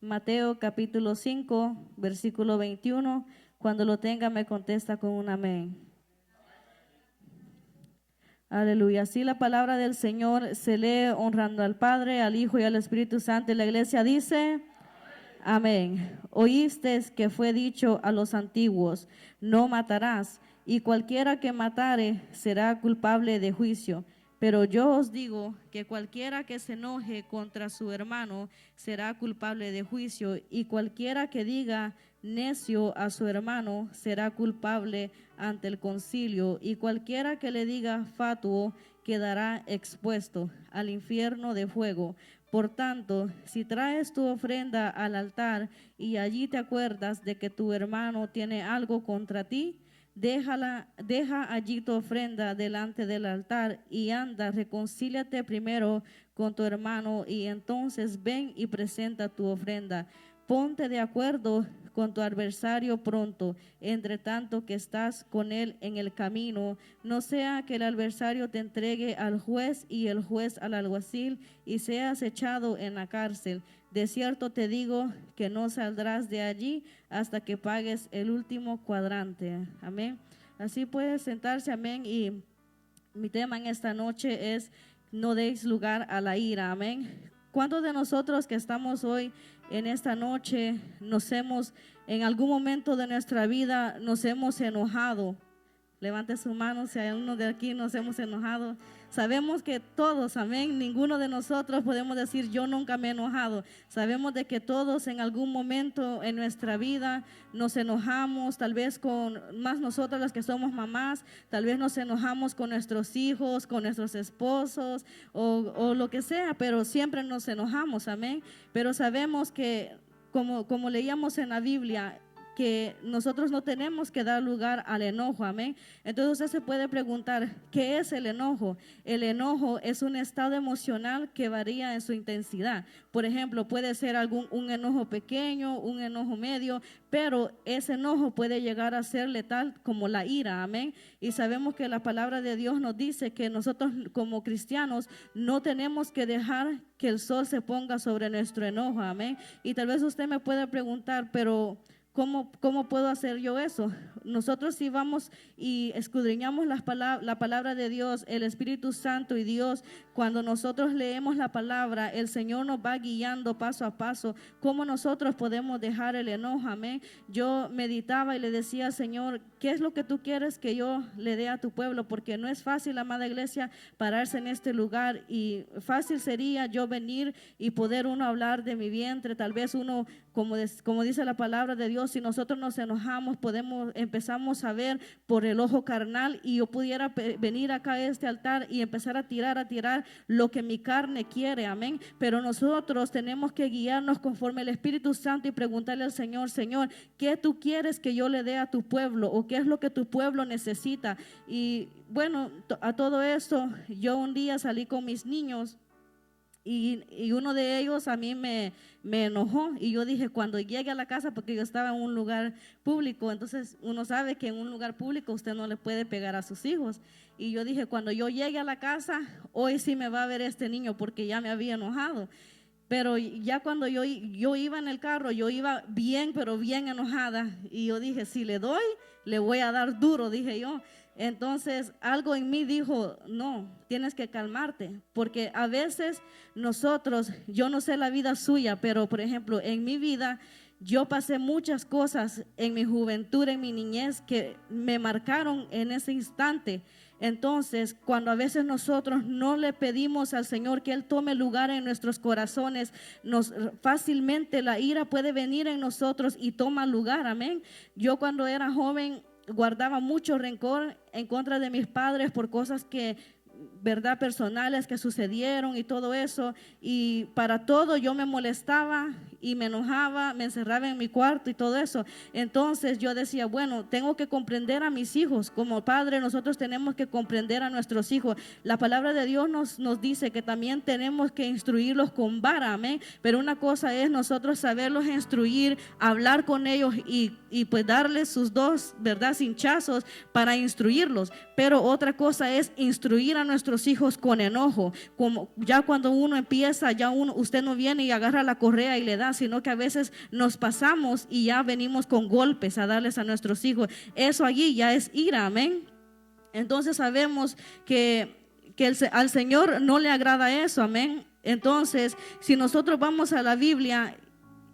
Mateo capítulo 5, versículo 21. Cuando lo tenga me contesta con un amén. Aleluya. Así la palabra del Señor se lee honrando al Padre, al Hijo y al Espíritu Santo. Y la iglesia dice, amén. Oísteis que fue dicho a los antiguos, no matarás, y cualquiera que matare será culpable de juicio. Pero yo os digo que cualquiera que se enoje contra su hermano será culpable de juicio, y cualquiera que diga necio a su hermano será culpable ante el concilio, y cualquiera que le diga fatuo quedará expuesto al infierno de fuego. Por tanto, si traes tu ofrenda al altar y allí te acuerdas de que tu hermano tiene algo contra ti, deja allí tu ofrenda delante del altar y anda, reconcíliate primero con tu hermano y entonces ven y presenta tu ofrenda. Ponte de acuerdo con tu adversario pronto, entre tanto que estás con él en el camino, no sea que el adversario te entregue al juez y el juez al alguacil y seas echado en la cárcel. De cierto te digo que no saldrás de allí hasta que pagues el último cuadrante. Amén. Así puede sentarse, amén. Y mi tema en esta noche es: no deis lugar a la ira. Amén. ¿Cuántos de nosotros que estamos hoy en esta noche en algún momento de nuestra vida nos hemos enojado? Levante su mano si hay uno de aquí nos hemos enojado. Sabemos que todos, amén, ninguno de nosotros podemos decir yo nunca me he enojado. Sabemos de que todos en algún momento en nuestra vida nos enojamos, tal vez con más nosotros las que somos mamás, tal vez nos enojamos con nuestros hijos, con nuestros esposos o lo que sea, pero siempre nos enojamos, amén. Pero sabemos que como leíamos en la Biblia, que nosotros no tenemos que dar lugar al enojo, amén. Entonces usted se puede preguntar, ¿qué es el enojo? El enojo es un estado emocional que varía en su intensidad. Por ejemplo, puede ser un enojo pequeño, un enojo medio, pero ese enojo puede llegar a ser letal como la ira, amén. Y sabemos que la palabra de Dios nos dice que nosotros como cristianos no tenemos que dejar que el sol se ponga sobre nuestro enojo, amén. Y tal vez usted me puede preguntar, pero ¿cómo puedo hacer yo eso? Nosotros si vamos y escudriñamos la palabra de Dios, el Espíritu Santo y Dios, cuando nosotros leemos la palabra, el Señor nos va guiando paso a paso, cómo nosotros podemos dejar el enojo, amén. Yo meditaba y le decía, Señor, ¿qué es lo que tú quieres que yo le dé a tu pueblo? Porque no es fácil, amada iglesia, pararse en este lugar, y fácil sería yo venir y poder uno hablar de mi vientre, tal vez uno, como dice la palabra de Dios, si nosotros nos enojamos, empezamos a ver por el ojo carnal, y yo pudiera venir acá a este altar y empezar a tirar lo que mi carne quiere, amén. Pero nosotros tenemos que guiarnos conforme el Espíritu Santo y preguntarle al Señor, Señor, ¿qué tú quieres que yo le dé a tu pueblo? ¿O qué es lo que tu pueblo necesita? Y bueno, a todo esto, yo un día salí con mis niños, y uno de ellos a mí me enojó, y yo dije, cuando llegue a la casa, porque yo estaba en un lugar público, entonces uno sabe que en un lugar público usted no le puede pegar a sus hijos, y yo dije, cuando yo llegue a la casa, hoy sí me va a ver este niño, porque ya me había enojado. Pero ya cuando yo iba en el carro, yo iba bien, pero bien enojada, y yo dije, si le doy, le voy a dar duro, dije yo. Entonces algo en mí dijo, no, tienes que calmarte, porque a veces nosotros, yo no sé la vida suya, pero por ejemplo en mi vida yo pasé muchas cosas en mi juventud, en mi niñez, que me marcaron en ese instante. Entonces, cuando a veces nosotros no le pedimos al Señor que Él tome lugar en nuestros corazones, fácilmente la ira puede venir en nosotros y toma lugar, amén. Yo cuando era joven guardaba mucho rencor en contra de mis padres por cosas que, verdad, personales que sucedieron y todo eso, y para todo yo me molestaba y me enojaba, me encerraba en mi cuarto y todo eso. Entonces yo decía, bueno, tengo que comprender a mis hijos. Como padre nosotros tenemos que comprender a nuestros hijos. La palabra de Dios nos dice que también tenemos que instruirlos con vara, amén. Pero una cosa es nosotros saberlos instruir, hablar con ellos y pues darles sus dos, verdad, cinchazos para instruirlos. Pero otra cosa es instruir a a nuestros hijos con enojo, como ya cuando uno empieza, usted no viene y agarra la correa y le da, sino que a veces nos pasamos y ya venimos con golpes a darles a nuestros hijos. Eso allí ya es ira, amén. Entonces sabemos que al Señor no le agrada eso, amén. Entonces, si nosotros vamos a la Biblia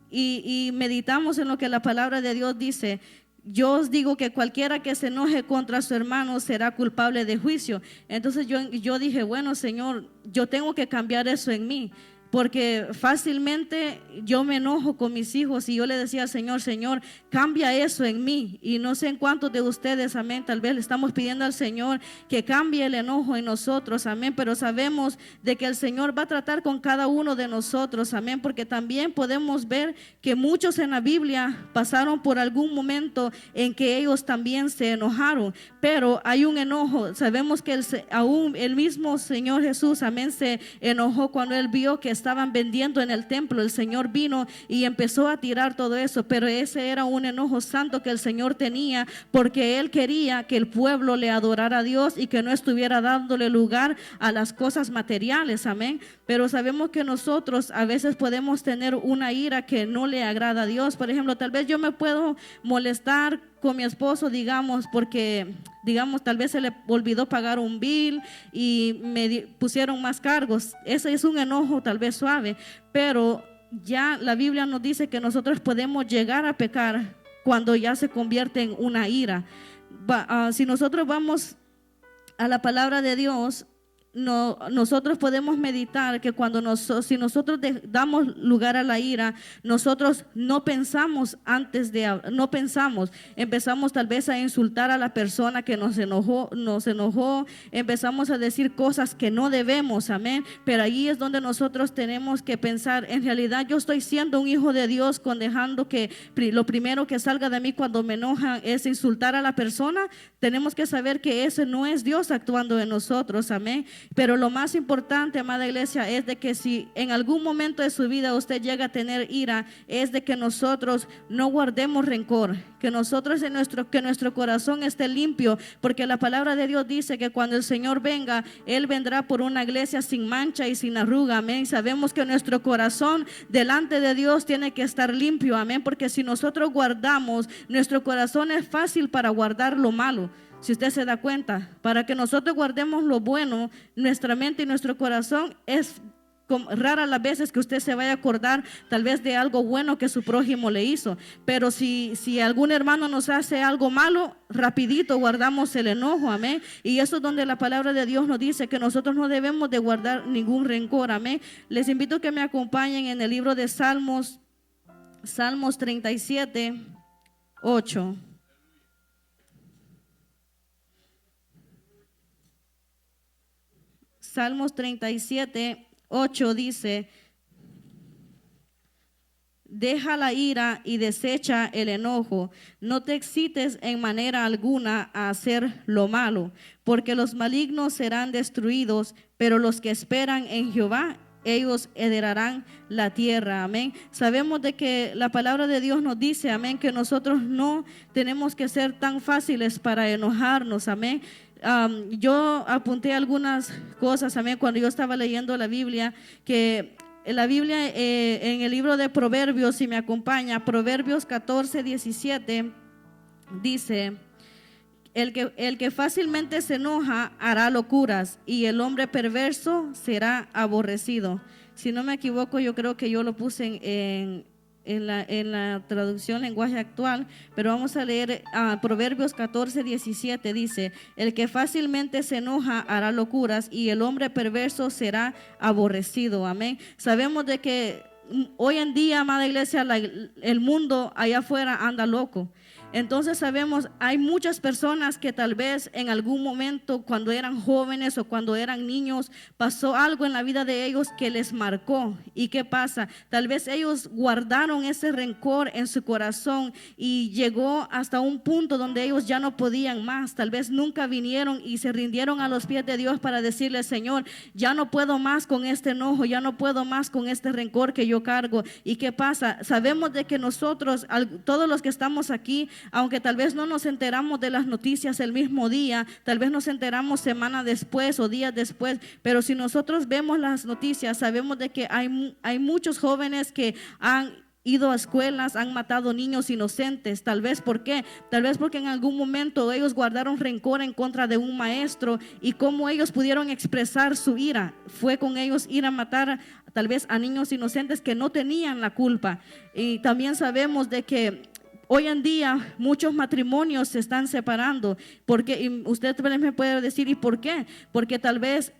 y meditamos en lo que la palabra de Dios dice, yo os digo que cualquiera que se enoje contra su hermano será culpable de juicio. Entonces yo dije, bueno, Señor, yo tengo que cambiar eso en mí, porque fácilmente yo me enojo con mis hijos y yo le decía al Señor, Señor, cambia eso en mí. Y no sé en cuántos de ustedes, amén, tal vez le estamos pidiendo al Señor que cambie el enojo en nosotros, amén, pero sabemos de que el Señor va a tratar con cada uno de nosotros, amén, porque también podemos ver que muchos en la Biblia pasaron por algún momento en que ellos también se enojaron, pero hay un enojo. Sabemos que aún el mismo Señor Jesús, amén, se enojó cuando Él vio que estaban vendiendo en el templo. El Señor vino y empezó a tirar todo eso, pero ese era un enojo santo que el Señor tenía, porque Él quería que el pueblo le adorara a Dios y que no estuviera dándole lugar a las cosas materiales, amén. Pero sabemos que nosotros a veces podemos tener una ira que no le agrada a Dios. Por ejemplo, tal vez yo me puedo molestar con mi esposo, digamos, porque, digamos, tal vez se le olvidó pagar un bill y me pusieron más cargos. Ese es un enojo tal vez suave, pero ya la Biblia nos dice que nosotros podemos llegar a pecar cuando ya se convierte en una ira. Si nosotros vamos a la palabra de Dios, nosotros podemos meditar que si nosotros damos lugar a la ira, nosotros no pensamos empezamos tal vez a insultar a la persona que nos enojó, empezamos a decir cosas que no debemos, amén. Pero ahí es donde nosotros tenemos que pensar, en realidad yo estoy siendo un hijo de Dios con dejando que lo primero que salga de mí cuando me enojan es insultar a la persona. Tenemos que saber que ese no es Dios actuando en nosotros, amén. Pero lo más importante, amada iglesia, es de que si en algún momento de su vida usted llega a tener ira, es de que nosotros no guardemos rencor, que nuestro corazón esté limpio, porque la palabra de Dios dice que cuando el Señor venga, Él vendrá por una iglesia sin mancha y sin arruga, amén. Sabemos que nuestro corazón delante de Dios tiene que estar limpio, amén, porque si nosotros guardamos, nuestro corazón es fácil para guardar lo malo. Si usted se da cuenta, para que nosotros guardemos lo bueno, nuestra mente y nuestro corazón es raras las veces que usted se vaya a acordar tal vez de algo bueno que su prójimo le hizo. Pero si algún hermano nos hace algo malo, rapidito guardamos el enojo, amén. Y eso es donde la palabra de Dios nos dice que nosotros no debemos de guardar ningún rencor, amén. Les invito a que me acompañen en el libro de Salmos 37, 8. Salmos 37, 8 dice: deja la ira y desecha el enojo, no te excites en manera alguna a hacer lo malo, porque los malignos serán destruidos, pero los que esperan en Jehová, ellos heredarán la tierra, amén. Sabemos de que la palabra de Dios nos dice, amén, que nosotros no tenemos que ser tan fáciles para enojarnos, amén. Yo apunté algunas cosas, amén, cuando yo estaba leyendo la Biblia, que la Biblia en el libro de Proverbios, si me acompaña, Proverbios 14, 17, dice: el que fácilmente se enoja hará locuras, y el hombre perverso será aborrecido. Si no me equivoco, yo creo que yo lo puse en la traducción lenguaje actual, pero vamos a leer Proverbios 14, 17, dice: el que fácilmente se enoja hará locuras, y el hombre perverso será aborrecido, amén. Sabemos de que hoy en día, amada iglesia, el mundo allá afuera anda loco. Entonces sabemos, hay muchas personas que tal vez en algún momento cuando eran jóvenes o cuando eran niños pasó algo en la vida de ellos que les marcó. ¿Y qué pasa? Tal vez ellos guardaron ese rencor en su corazón y llegó hasta un punto donde ellos ya no podían más. Tal vez nunca vinieron y se rindieron a los pies de Dios para decirle: Señor, ya no puedo más con este enojo, ya no puedo más con este rencor que yo cargo. ¿Y qué pasa? Sabemos de que nosotros, todos los que estamos aquí, aunque tal vez no nos enteramos de las noticias el mismo día, tal vez nos enteramos semana después o días después, pero si nosotros vemos las noticias, sabemos de que hay muchos jóvenes que han ido a escuelas, han matado niños inocentes. Tal vez, ¿por qué? Tal vez porque en algún momento ellos guardaron rencor en contra de un maestro, y cómo ellos pudieron expresar su ira fue con ellos ir a matar tal vez a niños inocentes que no tenían la culpa. Y también sabemos de que hoy en día muchos matrimonios se están separando, porque y usted me puede decir, ¿y por qué? Porque tal vez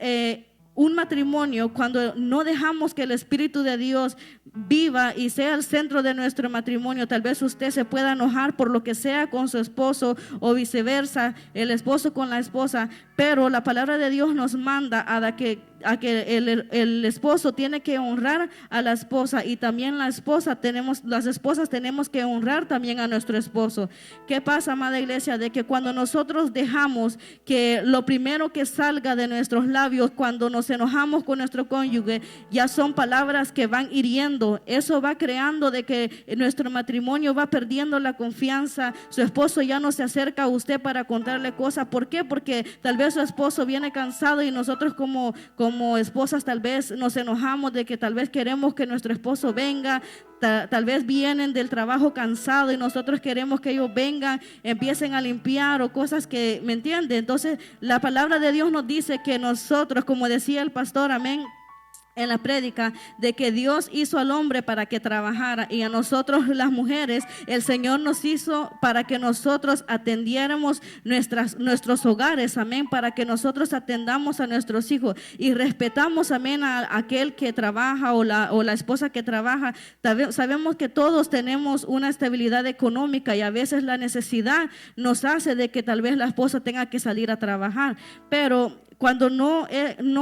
un matrimonio, cuando no dejamos que el Espíritu de Dios viva y sea el centro de nuestro matrimonio, tal vez usted se pueda enojar por lo que sea con su esposo, o viceversa, el esposo con la esposa, pero la palabra de Dios nos manda a que el esposo tiene que honrar a la esposa, y también las esposas tenemos que honrar también a nuestro esposo. ¿Qué pasa, amada iglesia? De que cuando nosotros dejamos que lo primero que salga de nuestros labios cuando nos enojamos con nuestro cónyuge ya son palabras que van hiriendo, eso va creando de que nuestro matrimonio va perdiendo la confianza. Su esposo ya no se acerca a usted para contarle cosas. ¿Por qué? Porque tal vez su esposo viene cansado, y nosotros como esposas tal vez nos enojamos de que tal vez queremos que nuestro esposo venga. Tal vez vienen del trabajo cansado y nosotros queremos que ellos vengan, empiecen a limpiar o cosas que, ¿me entiende? Entonces la palabra de Dios nos dice que nosotros, como decía el pastor, amén, en la prédica, de que Dios hizo al hombre para que trabajara, y a nosotros las mujeres el Señor nos hizo para que nosotros atendiéramos nuestros hogares, amén, para que nosotros atendamos a nuestros hijos y respetamos, amén, a aquel que trabaja o la esposa que trabaja. Sabemos que todos tenemos una estabilidad económica, y a veces la necesidad nos hace de que tal vez la esposa tenga que salir a trabajar, pero cuando no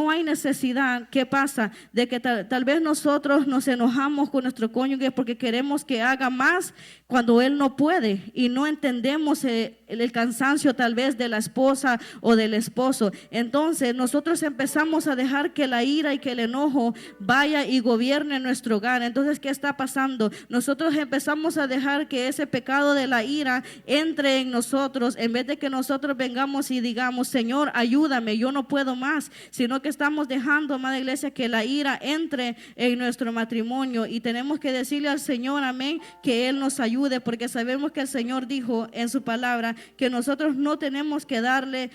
hay necesidad, ¿qué pasa? De que tal vez nosotros nos enojamos con nuestro cónyuge porque queremos que haga más cuando él no puede, y no entendemos el cansancio tal vez de la esposa o del esposo. Entonces nosotros empezamos a dejar que la ira y que el enojo vaya y gobierne nuestro hogar. Entonces, ¿qué está pasando? Nosotros empezamos a dejar que ese pecado de la ira entre en nosotros, en vez de que nosotros vengamos y digamos, Señor, ayúdame, yo no puedo más, sino que estamos dejando, amada iglesia, que la ira entre en nuestro matrimonio, y tenemos que decirle al Señor, amén, que Él nos ayude, porque sabemos que el Señor dijo en su palabra que nosotros no tenemos que darle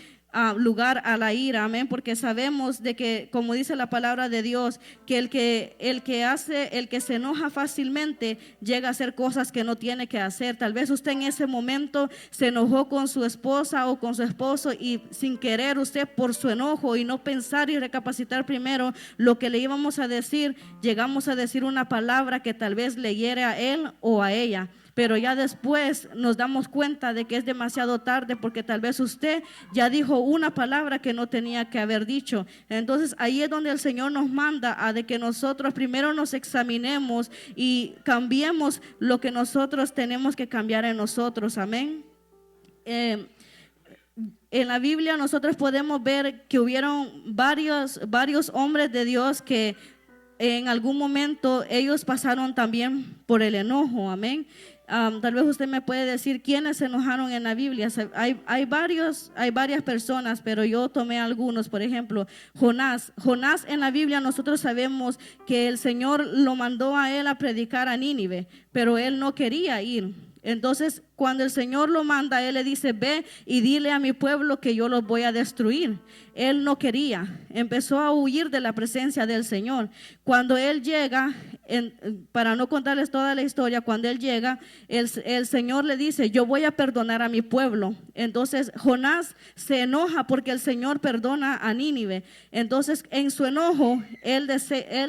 lugar a la ira, amén, porque sabemos de que, como dice la palabra de Dios, que el que se enoja fácilmente llega a hacer cosas que no tiene que hacer. Tal vez usted en ese momento se enojó con su esposa o con su esposo, y sin querer usted, por su enojo y no pensar y recapacitar primero lo que le íbamos a decir, llegamos a decir una palabra que tal vez le hiere a él o a ella. Pero ya después nos damos cuenta de que es demasiado tarde, porque tal vez usted ya dijo una palabra que no tenía que haber dicho. Entonces ahí es donde el Señor nos manda a de que nosotros primero nos examinemos y cambiemos lo que nosotros tenemos que cambiar en nosotros, amén. En la Biblia nosotros podemos ver que hubieron varios hombres de Dios que en algún momento ellos pasaron también por el enojo, amén. Tal vez usted me puede decir quiénes se enojaron en la Biblia. Hay varias personas, pero yo tomé algunos. Por ejemplo, Jonás en la Biblia nosotros sabemos que el Señor lo mandó a él a predicar a Nínive, pero él no quería ir. Entonces, cuando el Señor lo manda, Él le dice, ve y dile a mi pueblo que yo los voy a destruir. Él no quería, empezó a huir de la presencia del Señor. Cuando Él llega, para no contarles toda la historia, cuando Él llega, el Señor le dice, yo voy a perdonar a mi pueblo. Entonces, Jonás se enoja porque el Señor perdona a Nínive. Entonces, en su enojo, él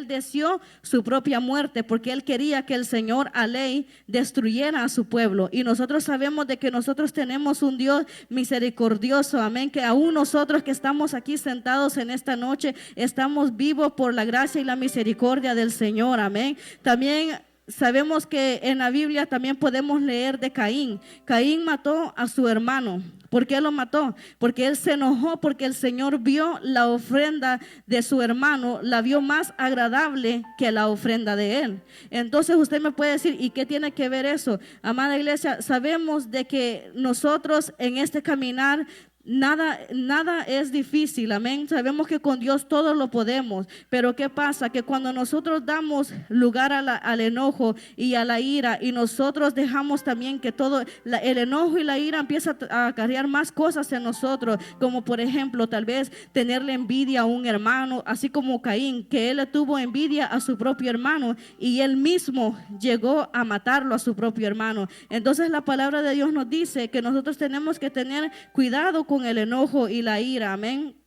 deseó su propia muerte, porque él quería que el Señor a ley destruyera a su pueblo. Y nosotros sabemos de que nosotros tenemos un Dios misericordioso, amén, que aún nosotros que estamos aquí sentados en esta noche, estamos vivos por la gracia y la misericordia del Señor, amén. También sabemos que en la Biblia también podemos leer de Caín. Caín mató a su hermano. ¿Por qué lo mató? Porque él se enojó porque el Señor vio la ofrenda de su hermano, la vio más agradable que la ofrenda de él. Entonces usted me puede decir, ¿y qué tiene que ver eso? Amada iglesia, sabemos de que nosotros en este caminar nada es difícil, amén. Sabemos que con Dios todo lo podemos, pero ¿qué pasa? Que cuando nosotros damos lugar al enojo y a la ira, y nosotros dejamos también que todo el enojo y la ira empieza a acarrear más cosas en nosotros, como por ejemplo tal vez tenerle envidia a un hermano, así como Caín, que él le tuvo envidia a su propio hermano y él mismo llegó a matarlo a su propio hermano. Entonces la palabra de Dios nos dice que nosotros tenemos que tener cuidado con el enojo y la ira, amén.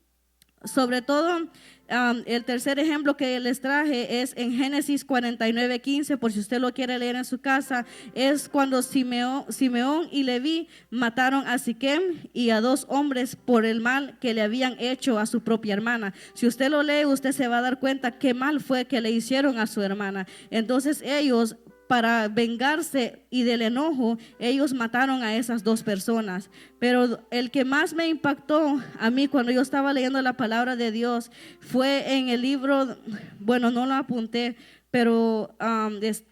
Sobre todo, el tercer ejemplo que les traje es en Génesis 49:15, por si usted lo quiere leer en su casa. Es cuando Simeón y Leví mataron a Siquem y a 2 hombres por el mal que le habían hecho a su propia hermana. Si usted lo lee, usted se va a dar cuenta qué mal fue que le hicieron a su hermana. Entonces ellos, para vengarse y del enojo, ellos mataron a esas 2 personas. Pero el que más me impactó a mí cuando yo estaba leyendo la palabra de Dios fue en el libro, bueno, no lo apunté, pero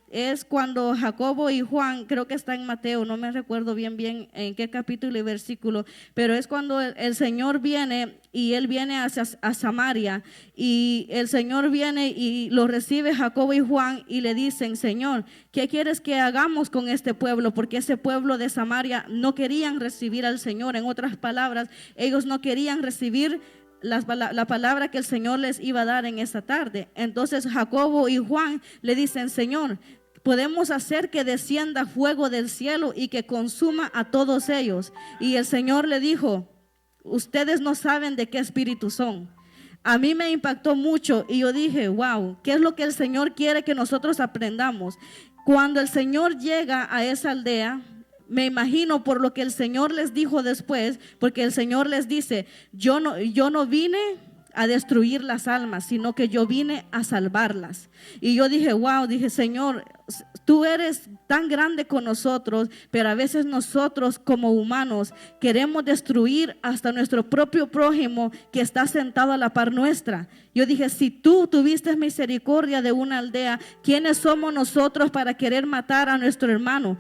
es cuando Jacobo y Juan, creo que está en Mateo, no me recuerdo bien en qué capítulo y versículo, pero es cuando el Señor viene y él viene a Samaria, y el Señor viene y lo recibe Jacobo y Juan y le dicen: Señor, ¿qué quieres que hagamos con este pueblo? Porque ese pueblo de Samaria no querían recibir al Señor. En otras palabras, ellos no querían recibir la palabra que el Señor les iba a dar en esta tarde. Entonces Jacobo y Juan le dicen: Señor, podemos hacer que descienda fuego del cielo y que consuma a todos ellos. Y el Señor le dijo: ustedes no saben de qué espíritu son. A mí me impactó mucho y yo dije: wow, ¿qué es lo que el Señor quiere que nosotros aprendamos? Cuando el Señor llega a esa aldea, me imagino por lo que el Señor les dijo después, porque el Señor les dice: yo no vine a destruir las almas, sino que yo vine a salvarlas. Y yo dije: wow, dije: Señor, tú eres tan grande con nosotros, pero a veces nosotros como humanos queremos destruir hasta nuestro propio prójimo que está sentado a la par nuestra. Yo dije: si tú tuviste misericordia de una aldea, ¿quiénes somos nosotros para querer matar a nuestro hermano,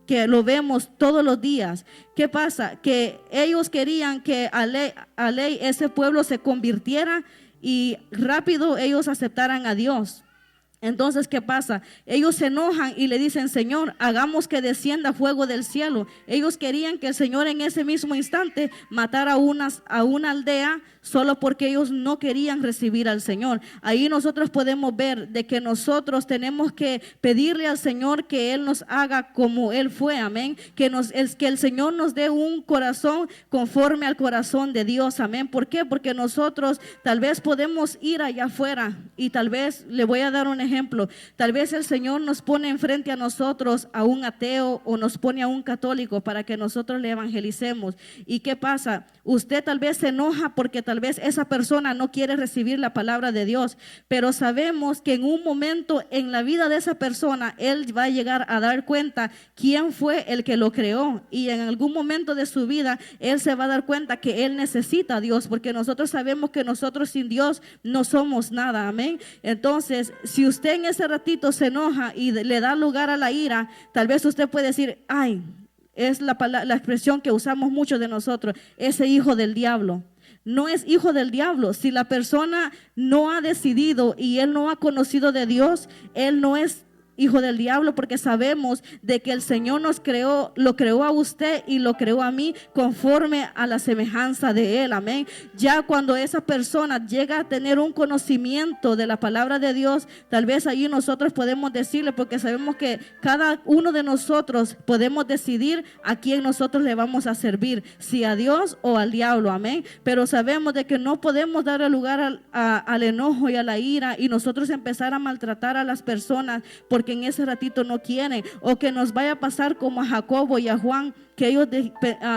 que lo vemos todos los días? ¿Qué pasa? Que ellos querían que a ley ese pueblo se convirtiera y rápido ellos aceptaran a Dios. Entonces, ¿qué pasa? Ellos se enojan y le dicen: Señor, hagamos que descienda fuego del cielo. Ellos querían que el Señor en ese mismo instante matara a una aldea solo porque ellos no querían recibir al Señor. Ahí nosotros podemos ver de que nosotros tenemos que pedirle al Señor que Él nos haga como Él fue, amén. Que el Señor nos dé un corazón conforme al corazón de Dios, amén. ¿Por qué? Porque nosotros tal vez podemos ir allá afuera y tal vez, le voy a dar un ejemplo, tal vez el Señor nos pone enfrente a nosotros a un ateo o nos pone a un católico para que nosotros le evangelicemos. ¿Y qué pasa? Usted tal vez se enoja porque tal vez esa persona no quiere recibir la palabra de Dios, pero sabemos que en un momento en la vida de esa persona él va a llegar a dar cuenta quién fue el que lo creó, y en algún momento de su vida él se va a dar cuenta que él necesita a Dios, porque nosotros sabemos que nosotros sin Dios no somos nada, amén. Entonces, si usted en ese ratito se enoja y le da lugar a la ira, tal vez usted puede decir: ay, es la expresión que usamos mucho de nosotros, ese hijo del diablo. No es hijo del diablo. Si la persona no ha decidido y él no ha conocido de Dios, él no es hijo del diablo, porque sabemos de que el Señor nos creó, lo creó a usted y lo creó a mí conforme a la semejanza de Él, amén. Ya cuando esa persona llega a tener un conocimiento de la palabra de Dios, tal vez ahí nosotros podemos decirle, porque sabemos que cada uno de nosotros podemos decidir a quién nosotros le vamos a servir, si a Dios o al diablo, amén. Pero sabemos de que no podemos darle lugar al enojo y a la ira y nosotros empezar a maltratar a las personas porque en ese ratito no quieren, o que nos vaya a pasar como a Jacobo y a Juan, que ellos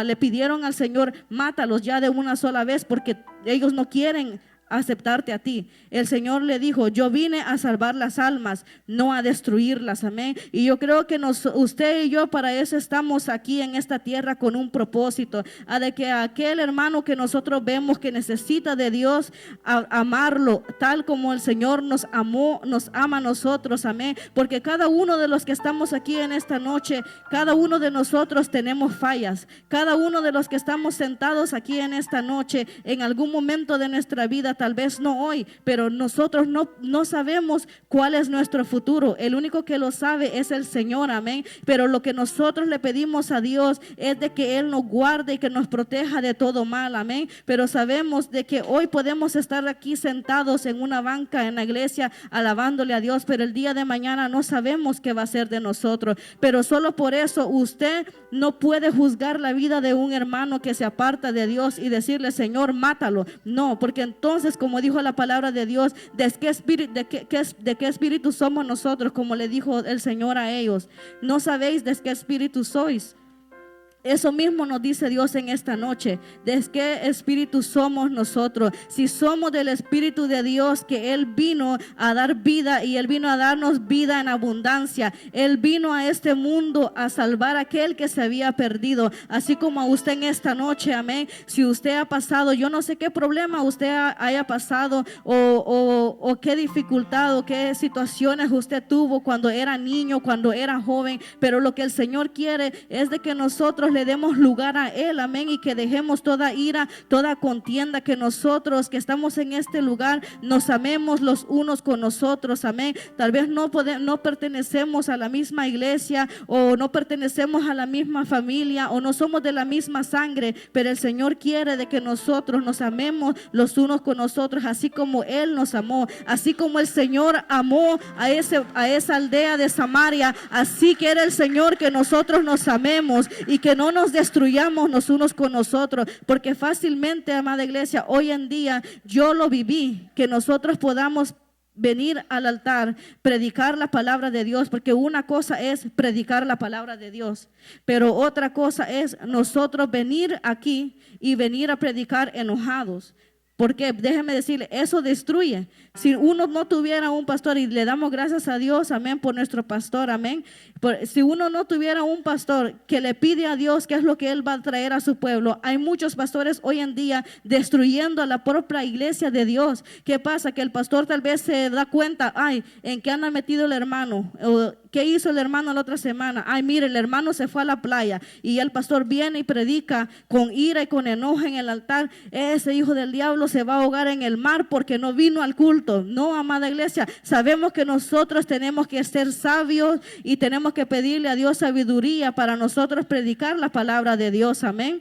le pidieron al Señor: mátalos ya de una sola vez, porque ellos no quieren aceptarte a ti. El Señor le dijo, yo vine a salvar las almas, no a destruirlas, amén. Y yo creo que usted y yo para eso estamos aquí en esta tierra con un propósito, a de que aquel hermano que nosotros vemos que necesita de Dios, amarlo tal como el Señor nos amó, nos ama a nosotros, amén. Porque cada uno de los que estamos aquí en esta noche, cada uno de nosotros tenemos fallas. Cada uno de los que estamos sentados aquí en esta noche, en algún momento de nuestra vida, tal vez no hoy, pero nosotros no sabemos cuál es nuestro futuro. El único que lo sabe es el Señor, amén. Pero lo que nosotros le pedimos a Dios es de que Él nos guarde y que nos proteja de todo mal, amén. Pero sabemos de que hoy podemos estar aquí sentados en una banca en la iglesia alabándole a Dios, pero el día de mañana no sabemos qué va a ser de nosotros. Pero solo por eso usted no puede juzgar la vida de un hermano que se aparta de Dios y decirle, Señor, mátalo. No, porque entonces, como dijo la palabra de Dios, ¿de qué espíritu somos nosotros? Como le dijo el Señor a ellos, no sabéis de qué espíritu sois. Eso mismo nos dice Dios en esta noche. ¿De qué espíritu somos nosotros? Si somos del espíritu de Dios, que Él vino a dar vida y Él vino a darnos vida en abundancia. Él vino a este mundo a salvar a aquel que se había perdido, así como a usted en esta noche, amén. Si usted ha pasado, yo no sé qué problema usted haya pasado o qué dificultad o qué situaciones usted tuvo cuando era niño, cuando era joven, pero lo que el Señor quiere es de que nosotros le demos lugar a Él, amén, y que dejemos toda ira, toda contienda, que nosotros que estamos en este lugar nos amemos los unos con nosotros, amén. Tal vez no pertenecemos a la misma iglesia o no pertenecemos a la misma familia o no somos de la misma sangre, pero el Señor quiere de que nosotros nos amemos los unos con nosotros, así como Él nos amó, así como el Señor amó a esa aldea de Samaria, así quiere el Señor que nosotros nos amemos y que no nos destruyamos los unos con nosotros, porque fácilmente, amada iglesia, hoy en día yo lo viví, que nosotros podamos venir al altar, predicar la palabra de Dios, porque una cosa es predicar la palabra de Dios, pero otra cosa es nosotros venir aquí y venir a predicar enojados. Porque déjeme decirle, eso destruye. Si uno no tuviera un pastor, y le damos gracias a Dios, amén, por nuestro pastor, amén. Si uno no tuviera un pastor que le pide a Dios qué es lo que Él va a traer a su pueblo, hay muchos pastores hoy en día destruyendo a la propia iglesia de Dios. ¿Qué pasa? Que el pastor tal vez se da cuenta, ay, ¿en qué anda metido el hermano? O, ¿qué hizo el hermano la otra semana? Ay, mire, el hermano se fue a la playa y el pastor viene y predica con ira y con enojo en el altar. Ese hijo del diablo se va a ahogar en el mar porque no vino al culto. No, amada iglesia, sabemos que nosotros tenemos que ser sabios y tenemos que pedirle a Dios sabiduría para nosotros predicar la palabra de Dios, amén.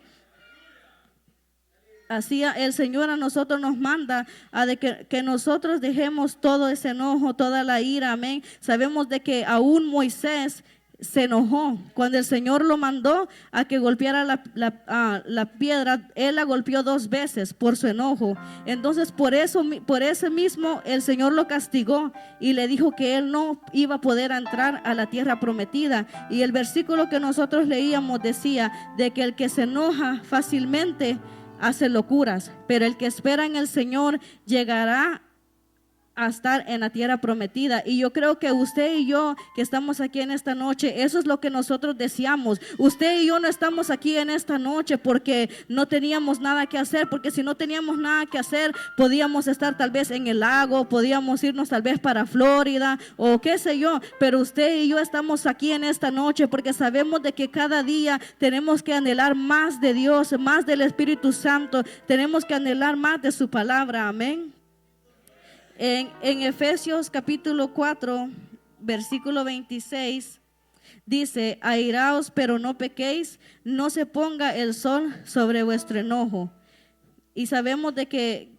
Así el Señor a nosotros nos manda a de que nosotros dejemos todo ese enojo, toda la ira, amén. Sabemos de que aún Moisés se enojó cuando el Señor lo mandó a que golpeara la piedra. Él la golpeó 2 veces por su enojo. Entonces por ese mismo el Señor lo castigó y le dijo que él no iba a poder entrar a la tierra prometida. Y el versículo que nosotros leíamos decía de que el que se enoja fácilmente hace locuras, pero el que espera en el Señor llegará a estar en la tierra prometida. Y yo creo que usted y yo que estamos aquí en esta noche, eso es lo que nosotros deseamos. Usted y yo no estamos aquí en esta noche porque no teníamos nada que hacer, porque si no teníamos nada que hacer, podíamos estar tal vez en el lago, podíamos irnos tal vez para Florida o qué sé yo, pero usted y yo estamos aquí en esta noche porque sabemos de que cada día tenemos que anhelar más de Dios, más del Espíritu Santo, tenemos que anhelar más de su palabra, amén. En Efesios capítulo 4, versículo 26, dice, airaos pero no pequéis, no se ponga el sol sobre vuestro enojo. Y sabemos de que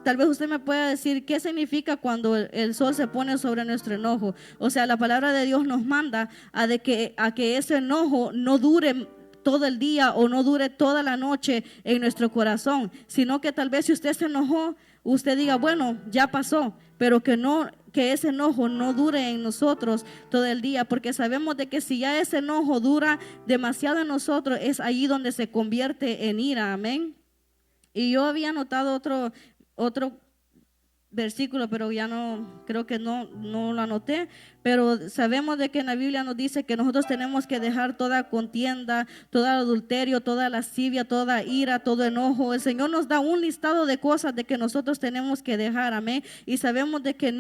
tal vez usted me pueda decir qué significa cuando el sol se pone sobre nuestro enojo. O sea, la palabra de Dios nos manda a que ese enojo no dure todo el día o no dure toda la noche en nuestro corazón, sino que tal vez si usted se enojó, usted diga, bueno, ya pasó, pero que ese enojo no dure en nosotros todo el día, porque sabemos de que si ya ese enojo dura demasiado en nosotros, es allí donde se convierte en ira, amén. Y yo había notado otro versículo, pero ya no, creo que no lo anoté, pero sabemos de que en la Biblia nos dice que nosotros tenemos que dejar toda contienda, todo adulterio, toda lascivia, toda ira, todo enojo. El Señor nos da un listado de cosas de que nosotros tenemos que dejar, amén, y sabemos de que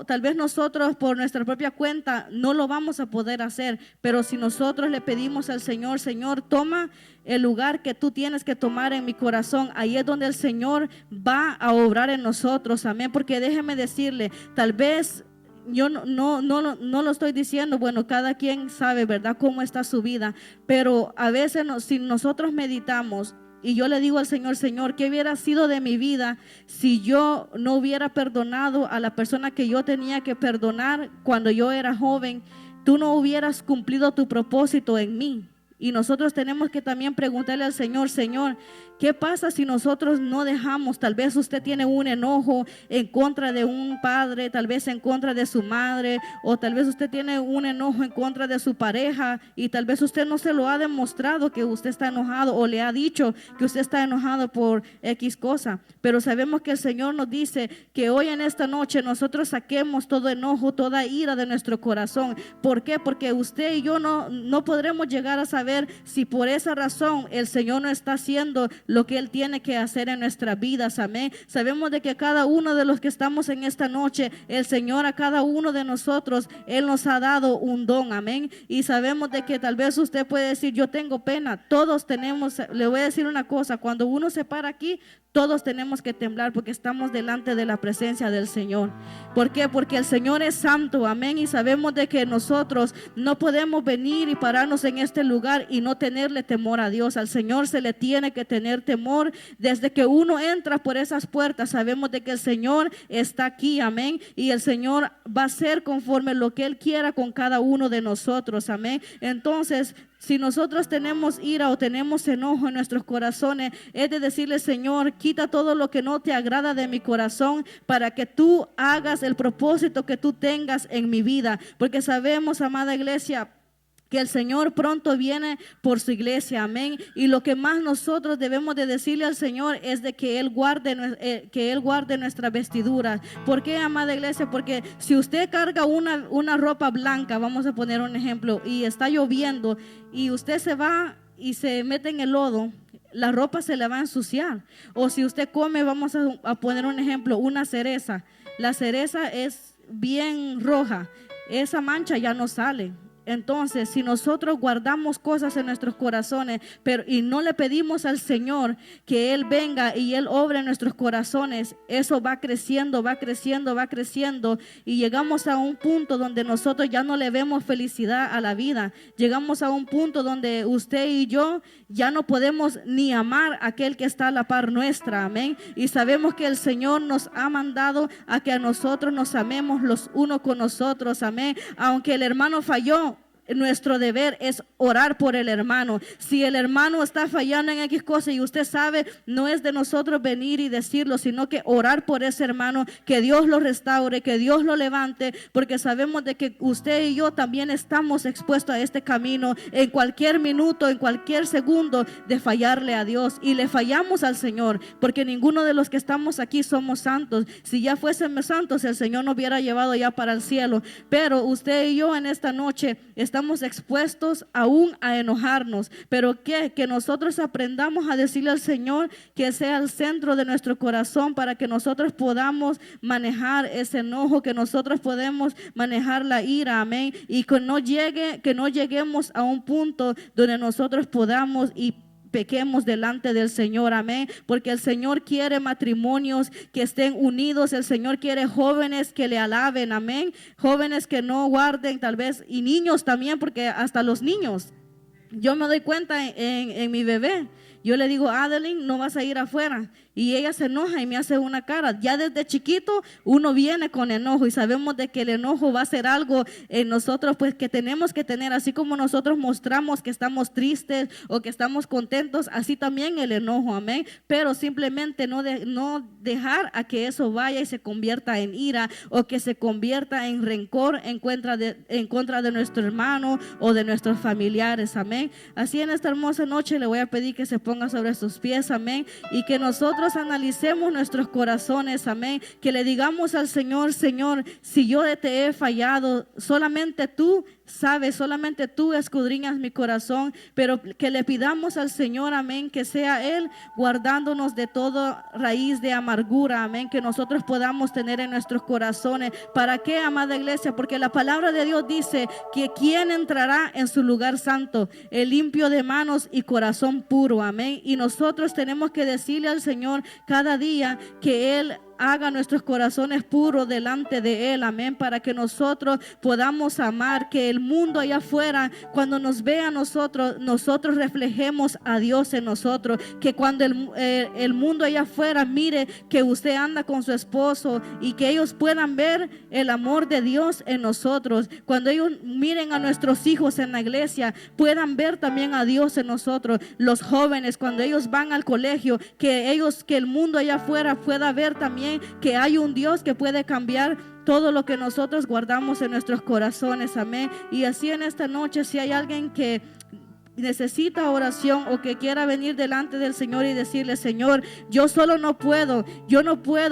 tal vez nosotros por nuestra propia cuenta no lo vamos a poder hacer, pero si nosotros le pedimos al Señor, Señor, toma el lugar que tú tienes que tomar en mi corazón, ahí es donde el Señor va a obrar en nosotros, amén, porque déjeme decirle, tal vez yo no lo estoy diciendo, bueno, cada quien sabe, ¿verdad?, cómo está su vida, pero a veces si nosotros meditamos y yo le digo al Señor, Señor, ¿qué hubiera sido de mi vida si yo no hubiera perdonado a la persona que yo tenía que perdonar cuando yo era joven? Tú no hubieras cumplido tu propósito en mí. Y nosotros tenemos que también preguntarle al Señor, Señor, ¿qué pasa si nosotros no dejamos? Tal vez usted tiene un enojo en contra de un padre, tal vez en contra de su madre, o tal vez usted tiene un enojo en contra de su pareja y tal vez usted no se lo ha demostrado que usted está enojado o le ha dicho que usted está enojado por X cosa. Pero sabemos que el Señor nos dice que hoy en esta noche nosotros saquemos todo enojo, toda ira de nuestro corazón. ¿Por qué? Porque usted y yo no podremos llegar a saber si por esa razón el Señor no está haciendo lo que Él tiene que hacer en nuestras vidas, amén. Sabemos de que cada uno de los que estamos en esta noche, el Señor a cada uno de nosotros, Él nos ha dado un don, amén. Y sabemos de que tal vez usted puede decir, yo tengo pena, todos tenemos, le voy a decir una cosa, cuando uno se para aquí, todos tenemos que temblar porque estamos delante de la presencia del Señor. ¿Por qué? Porque el Señor es santo, amén, y sabemos de que nosotros no podemos venir y pararnos en este lugar y no tenerle temor a Dios. Al Señor se le tiene que tener temor. Desde que uno entra por esas puertas, sabemos de que el Señor está aquí, amén, y el Señor va a hacer conforme lo que Él quiera con cada uno de nosotros, amén. Entonces, si nosotros tenemos ira o tenemos enojo en nuestros corazones, es de decirle, Señor, quita todo lo que no te agrada de mi corazón para que tú hagas el propósito que tú tengas en mi vida. Porque sabemos, amada iglesia, que el Señor pronto viene por su iglesia, amén. Y lo que más nosotros debemos de decirle al Señor es de que Él guarde nuestra vestidura. ¿Por qué, amada iglesia? Porque si usted carga una ropa blanca, vamos a poner un ejemplo, y está lloviendo y usted se va y se mete en el lodo, la ropa se le va a ensuciar. O si usted come, vamos a poner un ejemplo, una cereza. La cereza es bien roja, esa mancha ya no sale. Entonces, si nosotros guardamos cosas en nuestros corazones, y no le pedimos al Señor que Él venga y Él obre en nuestros corazones, eso va creciendo, va creciendo, va creciendo, y llegamos a un punto donde nosotros ya no le vemos felicidad a la vida. Llegamos a un punto donde usted y yo ya no podemos ni amar a aquel que está a la par nuestra, amén. Y sabemos que el Señor nos ha mandado a que a nosotros nos amemos los unos con nosotros, amén. Aunque el hermano falló, nuestro deber es orar por el hermano. Si el hermano está fallando en X cosa y usted sabe, no es de nosotros venir y decirlo, sino que orar por ese hermano, que Dios lo restaure, que Dios lo levante, porque sabemos de que usted y yo también estamos expuestos a este camino en cualquier minuto, en cualquier segundo de fallarle a Dios, y le fallamos al Señor, porque ninguno de los que estamos aquí somos santos. Si ya fuésemos santos, el Señor nos hubiera llevado ya para el cielo, pero usted y yo en esta noche estamos expuestos aún a enojarnos, pero que nosotros aprendamos a decirle al Señor que sea el centro de nuestro corazón, para que nosotros podamos manejar ese enojo, que nosotros podemos manejar la ira, amén, y que no lleguemos a un punto donde nosotros podamos y pequemos delante del Señor, amén, porque el Señor quiere matrimonios que estén unidos. El Señor quiere jóvenes que le alaben, amén, jóvenes que no guarden tal vez, y niños también, porque hasta los niños, yo me doy cuenta en mi bebé. Yo le digo, Adeline, no vas a ir afuera, y ella se enoja y me hace una cara. Ya desde chiquito uno viene con enojo, y sabemos de que el enojo va a ser algo en nosotros, pues, que tenemos que tener. Así como nosotros mostramos que estamos tristes o que estamos contentos, así también el enojo, amén. Pero simplemente no dejar a que eso vaya y se convierta en ira, o que se convierta en rencor en contra de nuestro hermano o de nuestros familiares, amén. Así en esta hermosa noche le voy a pedir que se ponga ponga sobre sus pies, amén, y que nosotros analicemos nuestros corazones, amén, que le digamos al Señor, Señor, si yo te he fallado, solamente tú sabes, solamente tú escudriñas mi corazón, pero que le pidamos al Señor, amén, que sea Él guardándonos de toda raíz de amargura, amén, que nosotros podamos tener en nuestros corazones. ¿Para qué, amada iglesia? Porque la palabra de Dios dice que ¿quién entrará en su lugar santo? El limpio de manos y corazón puro, amén. Y nosotros tenemos que decirle al Señor cada día que Él haga nuestros corazones puros delante de Él, amén, para que nosotros podamos amar, que el mundo allá afuera, cuando nos vea a nosotros reflejemos a Dios en nosotros, que cuando el mundo allá afuera mire que usted anda con su esposo y que ellos puedan ver el amor de Dios en nosotros, cuando ellos miren a nuestros hijos en la iglesia, puedan ver también a Dios en nosotros, los jóvenes, cuando ellos van al colegio, que el mundo allá afuera pueda ver también que hay un Dios que puede cambiar todo lo que nosotros guardamos en nuestros corazones, amén. Y así en esta noche, si hay alguien que necesita oración o que quiera venir delante del Señor y decirle, Señor, yo solo no puedo,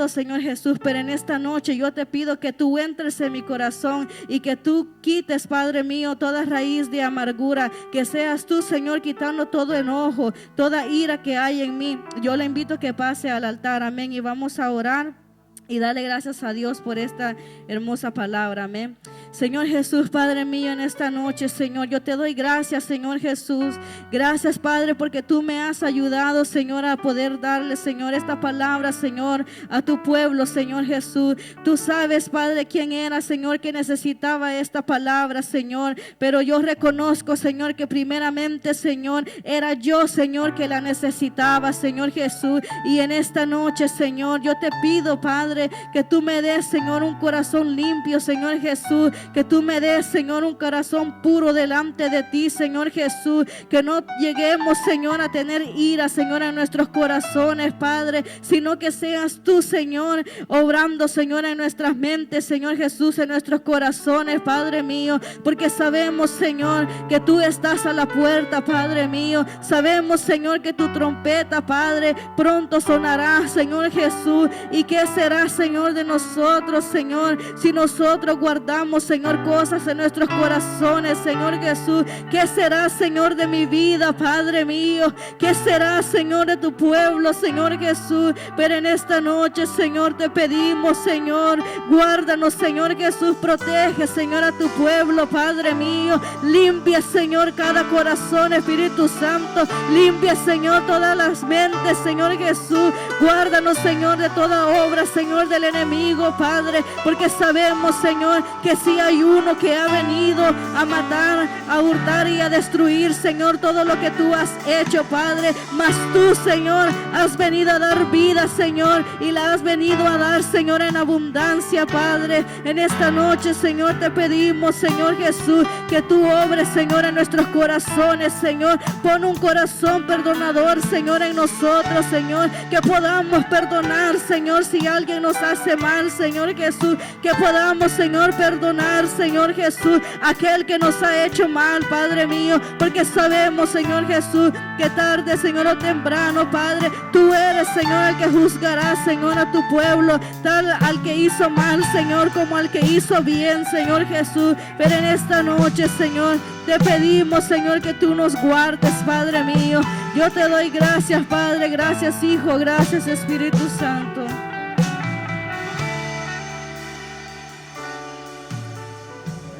Señor Jesús, pero en esta noche yo te pido que tú entres en mi corazón y que tú quites, Padre mío, toda raíz de amargura, que seas tú, Señor, quitando todo enojo, toda ira que hay en mí. Yo le invito a que pase al altar, amén, y vamos a orar y darle gracias a Dios por esta hermosa palabra, amén. Señor Jesús, Padre mío, en esta noche, Señor, yo te doy gracias, Señor Jesús. Gracias, Padre, porque tú me has ayudado, Señor, a poder darle, Señor, esta palabra, Señor, a tu pueblo, Señor Jesús. Tú sabes, Padre, quién era, Señor, que necesitaba esta palabra, Señor. Pero yo reconozco, Señor, que primeramente, Señor, era yo, Señor, que la necesitaba, Señor Jesús. Y en esta noche, Señor, yo te pido, Padre, que tú me des, Señor, un corazón limpio, Señor Jesús. Que tú me des, Señor, un corazón puro delante de ti, Señor Jesús. Que no lleguemos, Señor, a tener ira, Señor, en nuestros corazones, Padre, sino que seas tú, Señor, obrando, Señor, en nuestras mentes, Señor Jesús, en nuestros corazones, Padre mío. Porque sabemos, Señor, que tú estás a la puerta, Padre mío. Sabemos, Señor, que tu trompeta, Padre, pronto sonará, Señor Jesús. ¿Y qué será, Señor, de nosotros, Señor, si nosotros guardamos, Señor, cosas en nuestros corazones, Señor Jesús? ¿Qué será, Señor, de mi vida, Padre mío? ¿Qué será, Señor, de tu pueblo, Señor Jesús? Pero en esta noche, Señor, te pedimos, Señor, guárdanos, Señor Jesús, protege, Señor, a tu pueblo, Padre mío. Limpia, Señor, cada corazón, Espíritu Santo. Limpia, Señor, todas las mentes, Señor Jesús. Guárdanos, Señor, de toda obra, Señor, del enemigo, Padre, porque sabemos, Señor, que si hay uno que ha venido a matar, a hurtar y a destruir, Señor, todo lo que tú has hecho, Padre, mas tú, Señor, has venido a dar vida, Señor, y la has venido a dar, Señor, en abundancia, Padre. En esta noche, Señor, te pedimos, Señor Jesús, que tú obres, Señor, en nuestros corazones, Señor. Pon un corazón perdonador, Señor, en nosotros, Señor, que podamos perdonar, Señor, si alguien nos hace mal, Señor Jesús, que podamos, Señor, perdonar, Señor Jesús, aquel que nos ha hecho mal, Padre mío, porque sabemos, Señor Jesús, que tarde, Señor, o temprano, Padre, tú eres, Señor, el que juzgará, Señor, a tu pueblo, tal al que hizo mal, Señor, como al que hizo bien, Señor Jesús. Pero en esta noche, Señor, te pedimos, Señor, que tú nos guardes, Padre mío. Yo te doy gracias, Padre, gracias, Hijo, gracias, Espíritu Santo.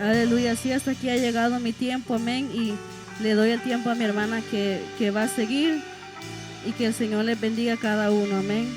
Aleluya, así hasta aquí ha llegado mi tiempo, amén, y le doy el tiempo a mi hermana que va a seguir, y que el Señor les bendiga a cada uno, amén.